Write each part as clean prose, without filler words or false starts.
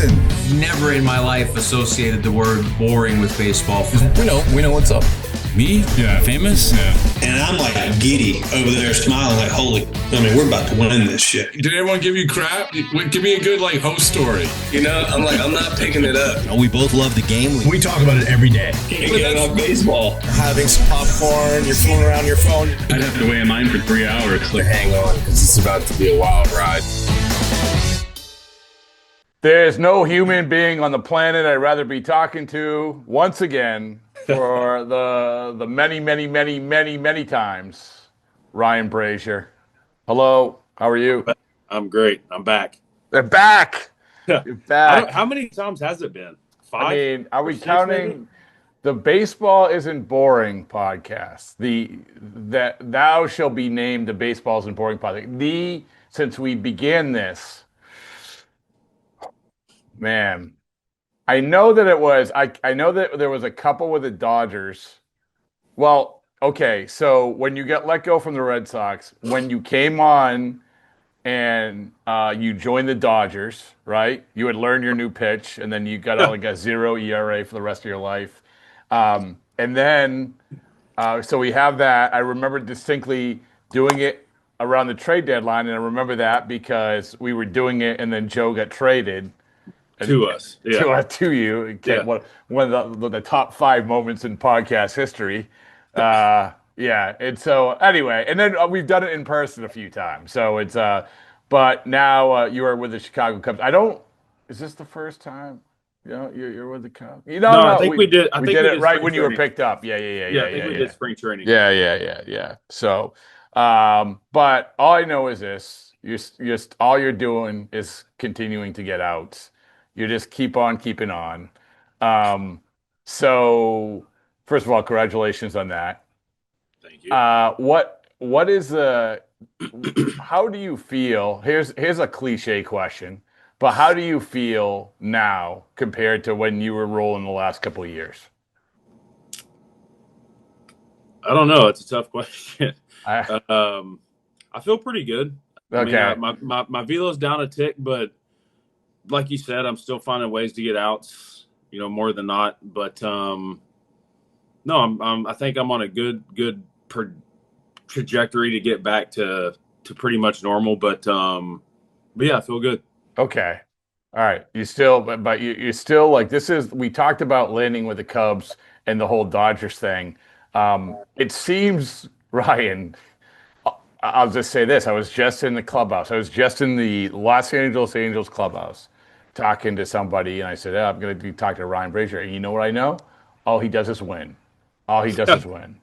listen, never in my life associated the word boring with baseball. We know what's up. Me? Yeah. Famous? Yeah. And I'm like giddy over there smiling like, we're about to win this shit. Did everyone give you crap? Give me a good host story. I'm not picking it up. We both love the game. We talk about it every day. Can't get enough baseball. Having some popcorn, you're fooling around your phone. I'd have to wait in line for 3 hours. Hang on, because it's about to be a wild ride. There's no human being on the planet I'd rather be talking to once again for the many times. Ryan Brasier. Hello, how are you? I'm great. I'm back. They're back. You're back. How many times has it been? 5? I mean, are we counting maybe? The Baseball Isn't Boring podcast? That thou shall be named the Baseball Isn't Boring podcast. Since we began this, man, I know that it was. I know that there was a couple with the Dodgers. Well, okay, so when you got let go from the Red Sox, when you came on and you joined the Dodgers, right? You had learned your new pitch, and then you got like a 0 ERA for the rest of your life. And then, so we have that. I remember distinctly doing it around the trade deadline, and I remember that because we were doing it, and then Joe got traded. To us, yeah. To you. Yeah. One of the top 5 moments in podcast history. Yeah. And so anyway, and then we've done it in person a few times. So it's but now you are with the Chicago Cubs. Is this the first time? You're with the Cubs. No, I think we did. We did it right when you were picked up. Yeah. I think we did spring training. Yeah. So, but all I know is this: just all you're doing is continuing to get outs. You just keep on keeping on. So, first of all, congratulations on that. Thank you. What is how do you feel? Here's a cliche question, but how do you feel now compared to when you were rolling the last couple of years? I don't know. It's a tough question. I feel pretty good. Okay. I mean, my velo's down a tick, but like you said, I'm still finding ways to get outs, more than not. But no, I think I'm on a good trajectory to get back to pretty much normal. But yeah, I feel good. Okay, all right. You still, but you're still like this is. We talked about landing with the Cubs and the whole Dodgers thing. It seems, Ryan. I'll just say this. I was just in the clubhouse. I was just in the Los Angeles Angels clubhouse talking to somebody, and I said, I'm going to be talking to Ryan Brasier. And you know what I know? All he does is win. All he does is win.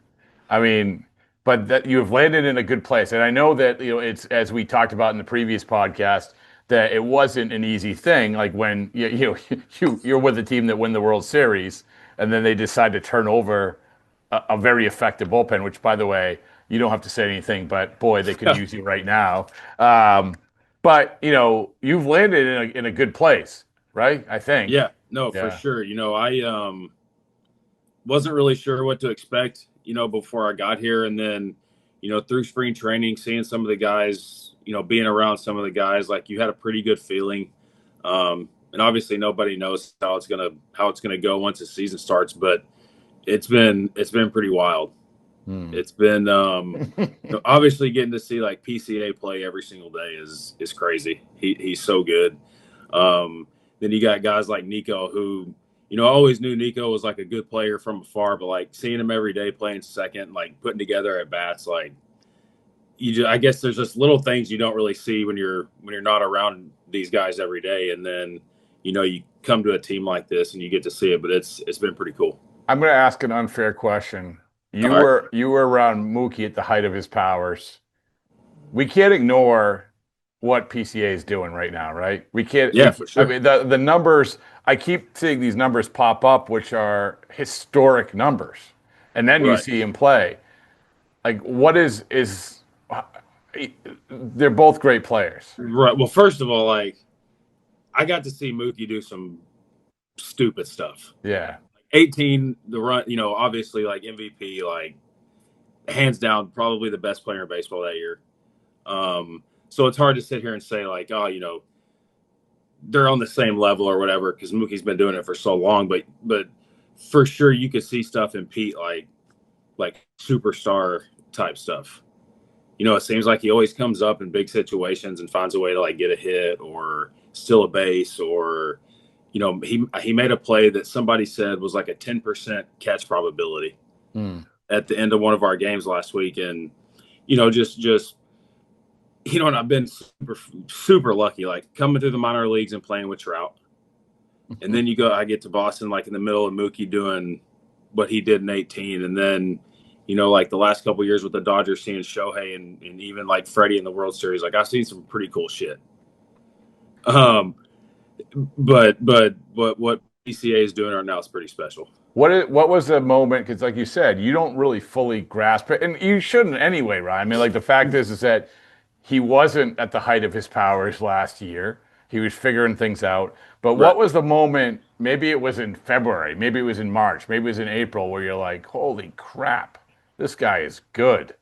I mean, but that you have landed in a good place. And I know that, it's, as we talked about in the previous podcast, that it wasn't an easy thing. Like when you're with a team that win the World Series, and then they decide to turn over a very effective bullpen, which, by the way, you don't have to say anything, but boy, they could use you right now. But you've landed in a good place, right? I think. Yeah, no, for sure. I wasn't really sure what to expect, before I got here, and then, through spring training, seeing some of the guys, being around some of the guys, like you had a pretty good feeling. And obviously, nobody knows how it's gonna go once the season starts, but it's been pretty wild. It's been obviously getting to see like PCA play every single day is crazy. He's so good. Then you got guys like Nico, who I always knew Nico was like a good player from afar, but like seeing him every day playing second, like putting together at bats, like I guess there's just little things you don't really see when you're not around these guys every day, and then you come to a team like this and you get to see it. But it's been pretty cool. I'm going to ask an unfair question. You were around Mookie at the height of his powers. We can't ignore what PCA is doing right now, right? We can't. Yeah, for sure. I mean, the numbers. I keep seeing these numbers pop up, which are historic numbers, and then you see him play. Like, what is? They're both great players, right? Well, first of all, like I got to see Mookie do some stupid stuff. Yeah. 18, the run, obviously like MVP, like hands down, probably the best player in baseball that year. So it's hard to sit here and say like, they're on the same level or whatever because Mookie's been doing it for so long. But for sure, you could see stuff in Pete like superstar type stuff. It seems like he always comes up in big situations and finds a way to like get a hit or steal a base or, he made a play that somebody said was like a 10% catch probability at the end of one of our games last week. And, just and I've been super, super lucky, like coming through the minor leagues and playing with Trout. And then I get to Boston, like in the middle of Mookie doing what he did in 2018. And then, like the last couple of years with the Dodgers, seeing Shohei and even like Freddie in the World Series, like I've seen some pretty cool shit. But what PCA is doing right now is pretty special. What was the moment? Because like you said, you don't really fully grasp it, and you shouldn't anyway, right? I mean, like the fact is that he wasn't at the height of his powers last year. He was figuring things out. But what was the moment? Maybe it was in February, maybe it was in March, maybe it was in April, where you're like, holy crap, this guy is good.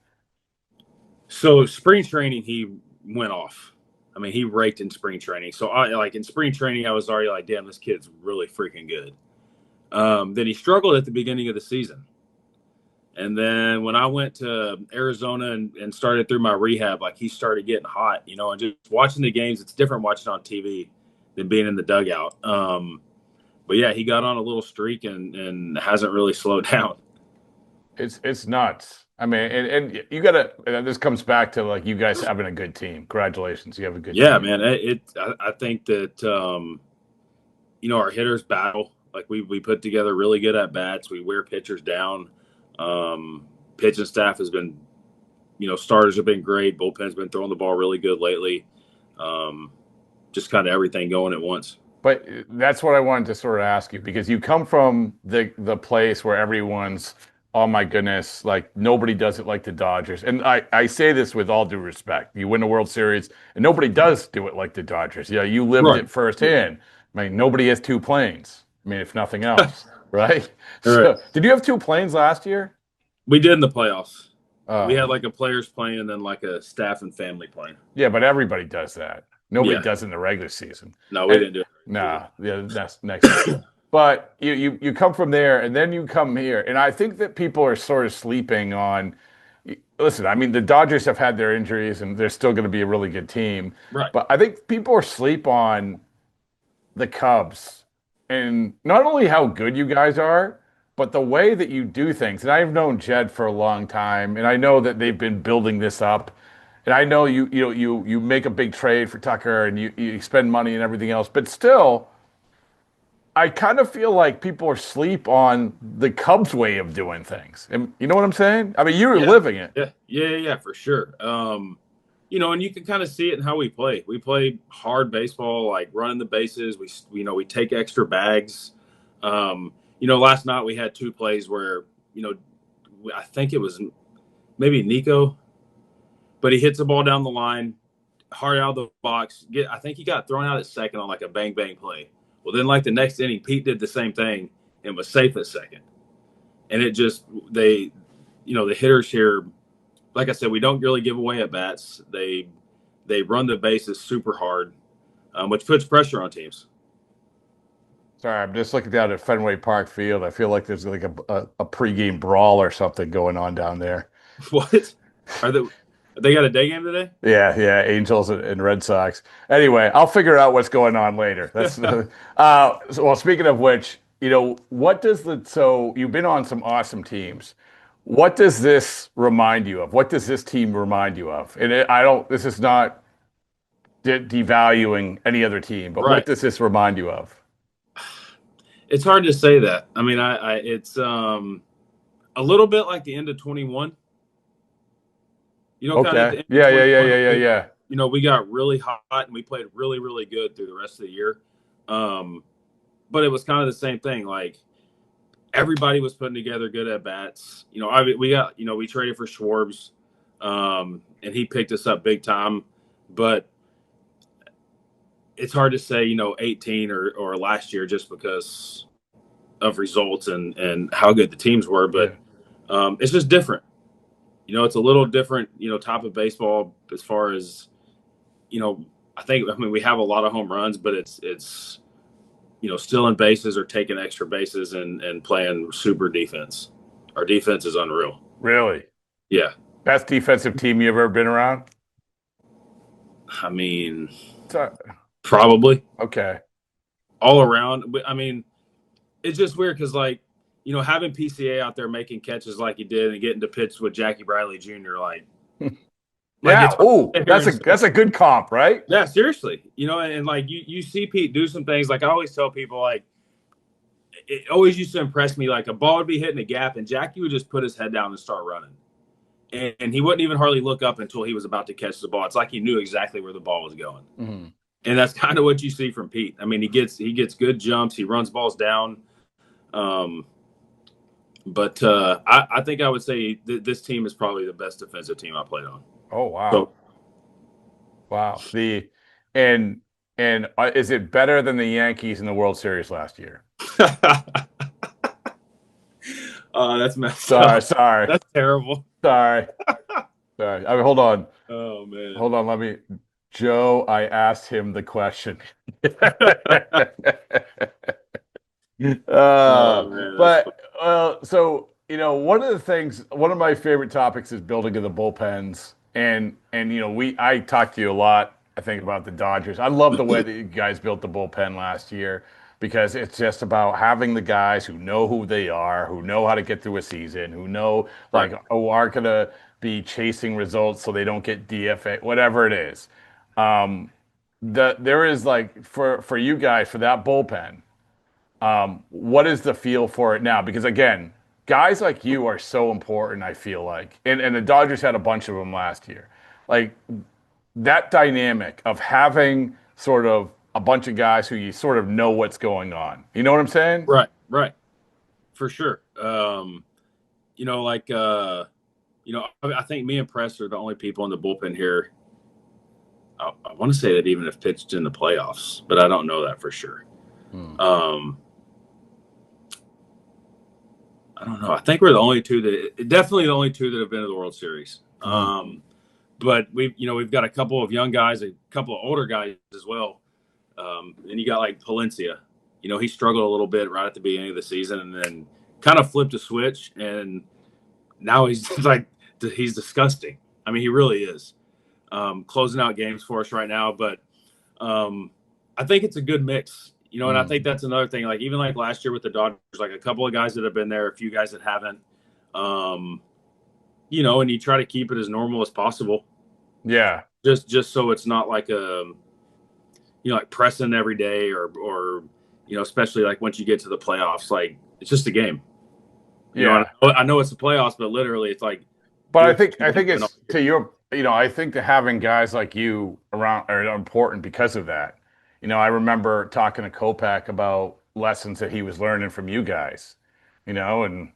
So spring training, he went off. I mean, he raked in spring training. So in spring training, I was already like, damn, this kid's really freaking good. Then he struggled at the beginning of the season. And then when I went to Arizona and started through my rehab, like he started getting hot, and just watching the games, it's different watching on TV than being in the dugout. But yeah, he got on a little streak and hasn't really slowed down. It's nuts. I mean, and you gotta. And this comes back to like you guys having a good team. Congratulations, you have a good team. Yeah, man. I think that our hitters battle. Like we put together really good at bats. We wear pitchers down. Pitching staff has been, starters have been great. Bullpen's been throwing the ball really good lately. Just kind of everything going at once. But that's what I wanted to sort of ask you, because you come from the place where everyone's, oh my goodness, like nobody does it like the Dodgers. And I say this with all due respect. You win a World Series and nobody does do it like the Dodgers. Yeah, you lived it firsthand. I mean, nobody has two planes. I mean, if nothing else, right? So, did you have two planes last year? We did in the playoffs. We had like a players plane and then like a staff and family plane. Yeah, but everybody does that. Nobody does in the regular season. No, we didn't do it. Nah, that's next year. But you come from there and then you come here. And I think that people are sort of sleeping on, listen, I mean, the Dodgers have had their injuries and they're still going to be a really good team. Right. But I think people are asleep on the Cubs and not only how good you guys are, but the way that you do things. And I've known Jed for a long time, and I know that they've been building this up. And I know you make a big trade for Tucker and you spend money and everything else, but still, I kind of feel like people are asleep on the Cubs' way of doing things. And you know what I'm saying? I mean, you're living it. Yeah, for sure. And you can kind of see it in how we play. We play hard baseball, like running the bases. We take extra bags. Last night we had two plays where, I think it was maybe Nico, but he hits the ball down the line, hard out of the box. I think he got thrown out at second on like a bang bang play. Well, then like the next inning, Pete did the same thing and was safe at second. And it just the hitters here, like I said, we don't really give away at bats. They run the bases super hard, which puts pressure on teams. Sorry, I'm just looking down at Fenway Park Field. I feel like there's like a pregame brawl or something going on down there. What? They got a day game today? Yeah, Angels and Red Sox. Anyway, I'll figure out what's going on later. That's well, speaking of which, so you've been on some awesome teams. What does this remind you of? What does this team remind you of? And this is not devaluing any other team, but what does this remind you of? It's hard to say that. I mean, it's a little bit like the end of 21. Okay. Kind of Yeah. We got really hot and we played really, really good through the rest of the year. But it was kind of the same thing. Like everybody was putting together good at bats. We traded for Schwarbs, and he picked us up big time. But it's hard to say, 18 or last year just because of results and how good the teams were. But it's just different. It's a little different, type of baseball as far as, I mean, we have a lot of home runs, but it's stealing bases or taking extra bases and playing super defense. Our defense is unreal. Really? Yeah. Best defensive team you've ever been around? I mean, So- probably okay. all around. But I mean, it's just weird because having PCA out there making catches like he did and getting to pitch with Jackie Bradley Jr. Yeah. Oh, it's that's a good comp, right? Yeah, seriously. And you see Pete do some things. Like I always tell people, like it always used to impress me. Like a ball would be hitting a gap, and Jackie would just put his head down and start running, and he wouldn't even hardly look up until he was about to catch the ball. It's like he knew exactly where the ball was going, and that's kind of what you see from Pete. I mean, he gets good jumps. He runs balls down. But I think I would say this team is probably the best defensive team I played on. Oh wow. So, Wow. And is it better than the Yankees in the World Series last year? that's messed up. Sorry. That's terrible. Sorry. I mean, hold on. Oh man. Hold on. Joe, I asked him the question. So one of my favorite topics is building of the bullpens, and I talked to you a lot, I think, about the Dodgers. I love the way that you guys built the bullpen last year because it's just about having the guys who know who they are, who know how to get through a season, who know who aren't gonna be chasing results so they don't get DFA, whatever it is. There is for you guys for that bullpen. What is the feel for it now? Because again, guys like you are so important, I feel like. And the Dodgers had a bunch of them last year. Like that dynamic of having sort of a bunch of guys who you sort of know what's going on. You know what I'm saying? Right. For sure. I think me and Press are the only people in the bullpen here. I want to say that even have pitched in the playoffs, but I don't know that for sure. I don't know. I think we're definitely the only two that have been to the World Series. But we've got a couple of young guys, a couple of older guys as well. And you got like Palencia. He struggled a little bit right at the beginning of the season, and then kind of flipped a switch, and now he's he's disgusting. I mean, he really is. Closing out games for us right now, but I think it's a good mix. And I think that's another thing. Like even like last year with the Dodgers, like a couple of guys that have been there, a few guys that haven't. And you try to keep it as normal as possible. Yeah. Just so it's not like like pressing every day or especially like once you get to the playoffs, like it's just a game. Yeah. I know it's the playoffs, but literally it's like. But I think it's to your. I think that having guys like you around are important because of that. I remember talking to Kopak about lessons that he was learning from you guys. And I don't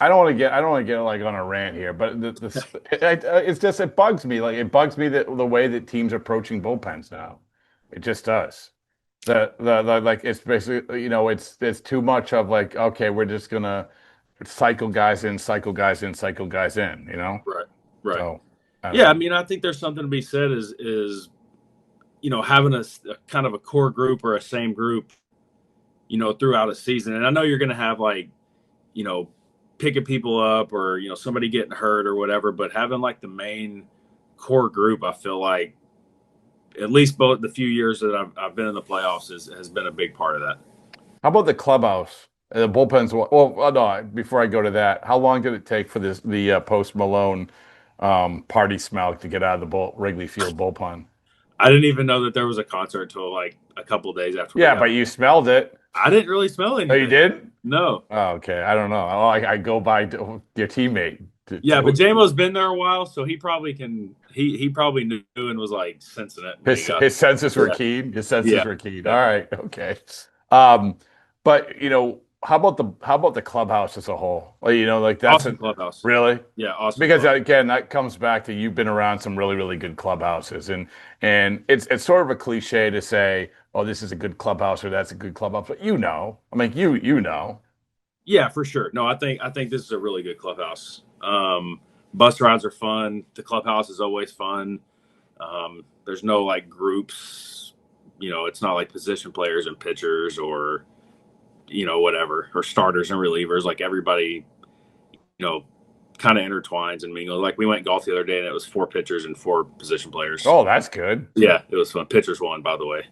want to get like on a rant here, but it's just it bugs me. Like it bugs me that the way that teams are approaching bullpens now. It just does. The like it's basically it's too much of like, okay, we're just gonna cycle guys in. Right. So, I mean, I think there's something to be said is having a kind of a core group or a same group, throughout a season. And I know you're going to have like, picking people up or, somebody getting hurt or whatever, but having like the main core group, I feel like at least both the few years that I've been in the playoffs has been a big part of that. How about the clubhouse? The bullpens. Well, no. Before I go to that, how long did it take for the Post Malone party smell to get out of the Wrigley Field bullpen? I didn't even know that there was a concert until like a couple of days after. Yeah, but you smelled it. I didn't really smell anything. Oh, you did? No. Oh, okay. I don't know. I go by your teammate. But JMO's been there a while, so he probably can. He probably knew and was like sensing it. His senses were keen. His senses were keen. All right. Okay. But how about the clubhouse as a whole? Like that's awesome clubhouse. Really? Yeah, awesome. Because again, that comes back to you've been around some really, really good clubhouses, and it's sort of a cliche to say, oh, this is a good clubhouse or that's a good clubhouse, but you know. Yeah, for sure. No, I think this is a really good clubhouse. bus rides are fun. The clubhouse is always fun. There's no like groups, it's not like position players and pitchers or, whatever, or starters and relievers. Like everybody, kind of intertwines and mingles. Like we went golf the other day and it was 4 pitchers and 4 position players. Oh, that's good. Yeah, it was fun. Pitchers won, by the way.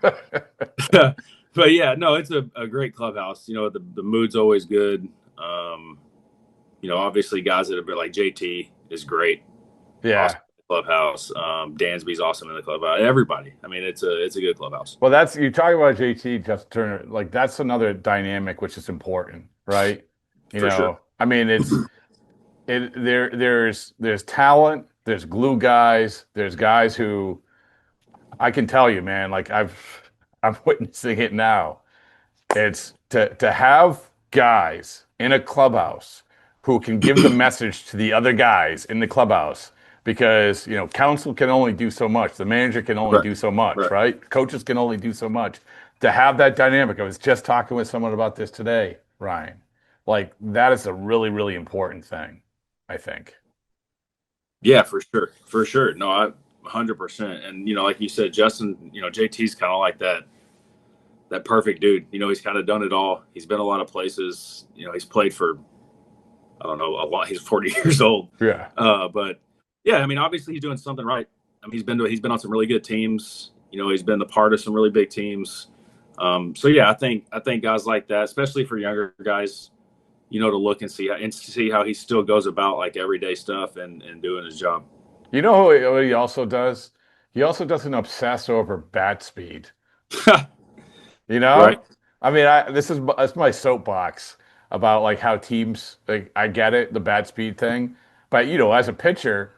But but yeah, no, it's a great clubhouse. The mood's always good. Obviously guys that have been like JT is great. Yeah. Awesome clubhouse. Dansby's awesome in the clubhouse. Everybody. I mean, it's a good clubhouse. Well, that's you talking about JT, Justin Turner. Like that's another dynamic which is important, right? For sure. I mean, there's talent, there's glue guys, there's guys who I can tell you, man, like I'm witnessing it now. It's to have guys in a clubhouse who can give the message to the other guys in the clubhouse because, counsel can only do so much. The manager can only do so much, right? Coaches can only do so much. To have that dynamic, I was just talking with someone about this today, Ryan. Like that is a really, really important thing, I think. Yeah, for sure. For sure. No, 100%. And, like you said, Justin, JT's kind of like that perfect dude. He's kind of done it all. He's been a lot of places. He's played for, I don't know, a lot. He's 40 years old. Yeah. But yeah, I mean, obviously he's doing something right. I mean, he's been on some really good teams. He's been the part of some really big teams. So yeah, I think guys like that, especially for younger guys, to look and see how he still goes about like everyday stuff and doing his job. You know what he also does? He also doesn't obsess over bat speed. Right. I mean, that's my soapbox about like how teams. Like, I get it, the bat speed thing, but as a pitcher,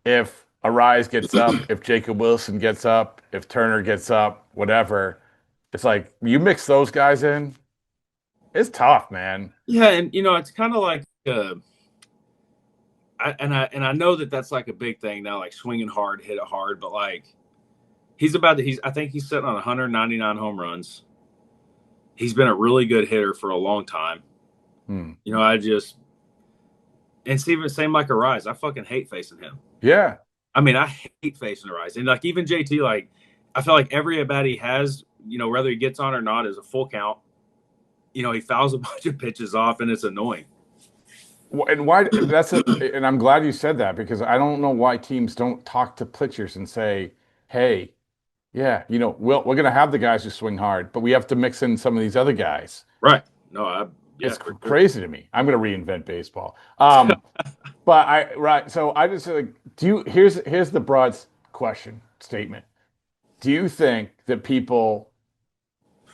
if Arise gets up, if Jacob Wilson gets up, if Turner gets up, whatever, it's like you mix those guys in. It's tough, man. Yeah, and it's kind of like, I know that's like a big thing now, like swinging hard, hit it hard, but like I think he's sitting on 199 home runs. He's been a really good hitter for a long time. And same like Arise. I fucking hate facing him. Yeah. I mean, I hate facing Arise, and like even JT, like I feel like every at bat he has, whether he gets on or not, is a full count. He fouls a bunch of pitches off, and it's annoying. And why? And I'm glad you said that because I don't know why teams don't talk to pitchers and say, "Hey, yeah, we're going to have the guys who swing hard, but we have to mix in some of these other guys." Right? No, it's crazy to me. I'm going to reinvent baseball. But so I just like, here's the broad statement. Do you think that people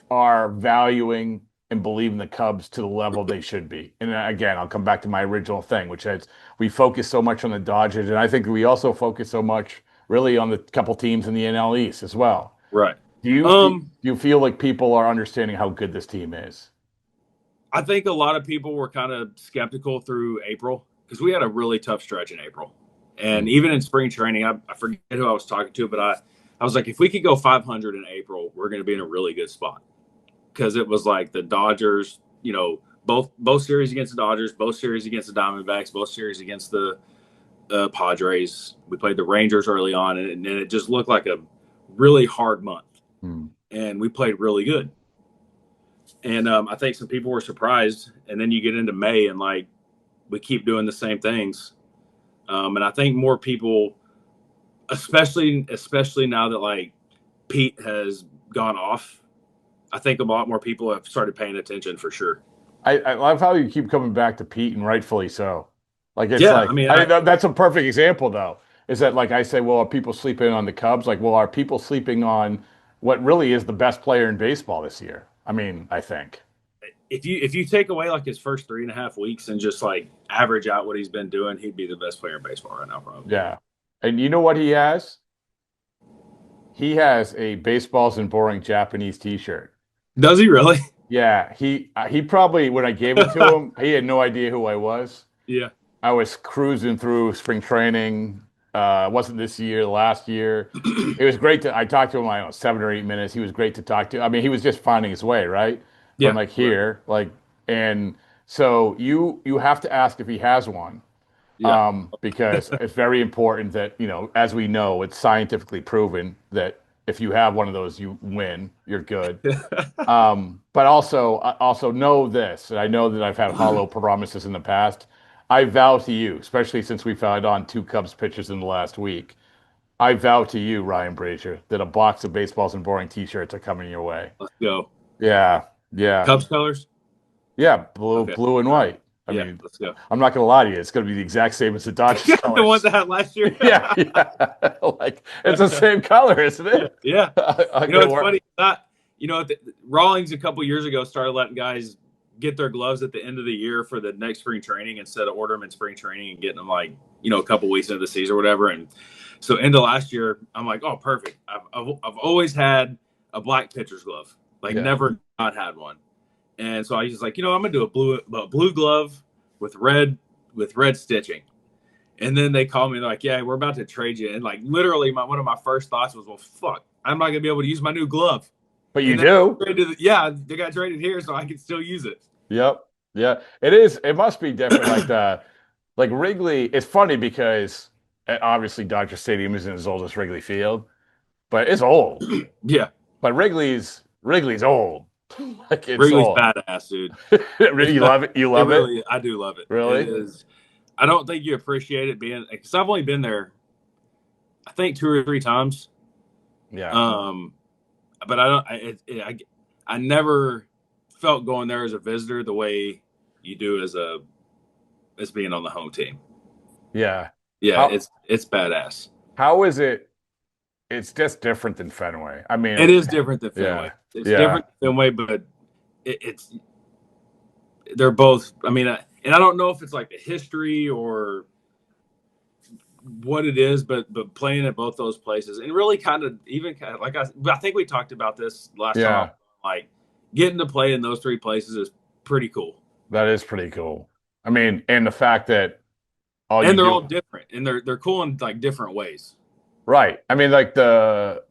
are valuing and believe in the Cubs to the level they should be? And again, I'll come back to my original thing, which is we focus so much on the Dodgers, and I think we also focus so much really on the couple teams in the NL East as well. Right. Do you feel like people are understanding how good this team is? I think a lot of people were kind of skeptical through April because we had a really tough stretch in April. And even in spring training, I forget who I was talking to, but I was like, if we could go 500 in April, we're going to be in a really good spot. Because it was like the Dodgers, both series against the Dodgers, both series against the Diamondbacks, both series against the Padres. We played the Rangers early on, and it just looked like a really hard month. And we played really good. And I think some people were surprised. And then you get into May, and like we keep doing the same things. And I think more people, especially now that like Pete has gone off, I think a lot more people have started paying attention for sure. I love how you keep coming back to Pete, and rightfully so. Like it's that's a perfect example, though. Is that like I say, well, are people sleeping on the Cubs? Like, well, are people sleeping on what really is the best player in baseball this year? I mean, I think if you take away like his first 3.5 weeks and just like average out what he's been doing, he'd be the best player in baseball right now, probably. Yeah, and you know what he has? He has a Baseballs and Boring Japanese T-shirt. Does he really? Yeah, he probably, when I gave it to him, he had no idea who I was. Yeah. I was cruising through spring training. It wasn't this year, last year. It was great I talked to him, I don't know, 7 or 8 minutes. He was great to talk to. I mean, he was just finding his way, right? Yeah. From like here, like, and so you have to ask if he has one. Because it's very important that, as we know, it's scientifically proven that if you have one of those, you win, you're good. But also know this, and I know that I've had hollow promises in the past. I vow to you, especially since we've had on 2 Cubs pitchers in the last week. I vow to you, Ryan Brasier, that a box of baseballs and boring T-shirts are coming your way. Let's go. Yeah, yeah, Cubs colors? yeah. Blue, Okay. blue and white. I Yeah, mean, let's go. I'm not going to lie to you. It's going to be the exact same as the Dodgers colors. The ones I had last year. Yeah. Like it's the same color, isn't it? Yeah. It's funny. Rawlings a couple years ago started letting guys get their gloves at the end of the year for the next spring training instead of ordering them in spring training and getting them a couple weeks into the season or whatever. And so into last year, I'm like, oh, perfect. I've always had a black pitcher's glove, never not had one. And so I was like, I'm gonna do a blue glove with red stitching. And then they called me and they're like, yeah, we're about to trade you. And literally one of my first thoughts was, well, fuck, I'm not gonna be able to use my new glove. But you do. They got traded here, so I can still use it. Yep. Yeah. It is. It must be different. Like Wrigley. It's funny because obviously Dodger Stadium isn't as old as Wrigley Field, but it's old. Yeah. But Wrigley's old. Wrigley's old. Badass, dude. You love it. You love it. I do love it. Really? It is. I don't think you appreciate it because I've only been there, I think 2 or 3 times. Yeah. But I never felt going there as a visitor the way you do as being on the home team. Yeah. Yeah, it's badass. How is it? It's just different than Fenway. I mean, it is different than Fenway. Yeah. It's different than Fenway, but they're both. I mean, and I don't know if it's like the history or what it is, but playing at both those places and really I think we talked about this last time. Getting to play in those 3 places is pretty cool. That is pretty cool. I mean, and the fact that they're all different and they're cool in different ways. Right. I mean, the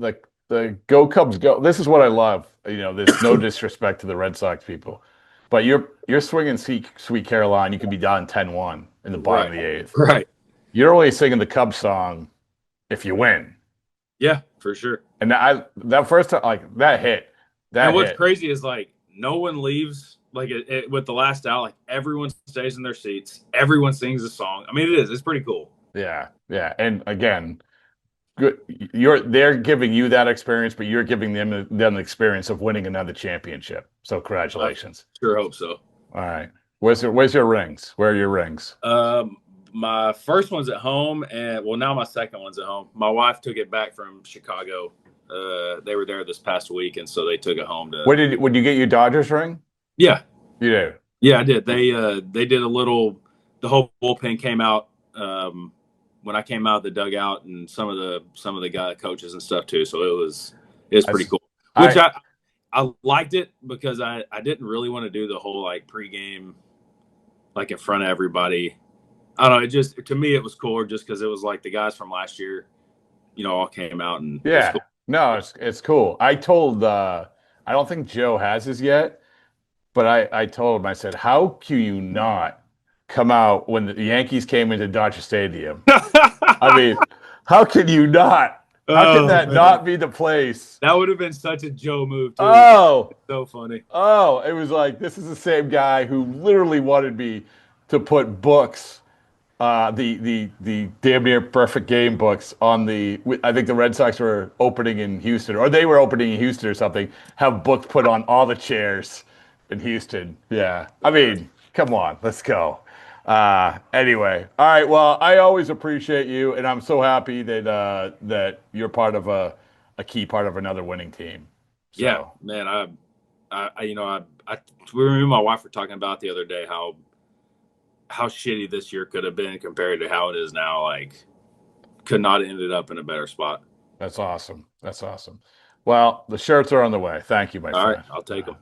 Go Cubs Go. This is what I love. There's no disrespect to the Red Sox people, but you're swinging Sweet Caroline. You could be down 10-1 in the bottom of the 8th. Right. You're only singing the Cubs song if you win. Yeah, for sure. And that first time, that hit. And what's crazy is no one leaves with the last out. Everyone stays in their seats. Everyone sings the song. I mean, it's pretty cool. Yeah, yeah. And again, good. They're giving you that experience, but you're giving them the experience of winning another championship. So congratulations. I sure hope so. All right. Where's your rings? Where are your rings? My first one's at home, and now my second one's at home. My wife took it back from Chicago. They were there this past week, and so they took it home to. Would you get your Dodgers ring? Yeah, you did. Yeah, I did. They did a little. The whole bullpen came out when I came out of the dugout, and some of the guy coaches and stuff too. So it was pretty cool. Which I liked it because I didn't really want to do the whole pregame in front of everybody. I don't know. To me it was cooler just because it was the guys from last year, all came out and yeah. Cool. No, it's cool. I told I don't think Joe has his yet, but I told him, I said, how can you not come out when the Yankees came into Dodger Stadium? I mean, how can you not? How can that not be the place? That would have been such a Joe move, too. Oh. It's so funny. Oh, it was this is the same guy who literally wanted me to put books, the damn near perfect game books on I think the Red Sox were opening in Houston, or they were opening in Houston or something, have books put on all the chairs in Houston. Yeah. I mean, come on, let's go. Anyway, all right. Well, I always appreciate you, and I'm so happy that you're part of a key part of another winning team. So. Yeah, man. Me and my wife were talking about the other day how shitty this year could have been compared to how it is now. Could not have ended up in a better spot. That's awesome. Well, the shirts are on the way. Thank you, my friend. All right, I'll take them.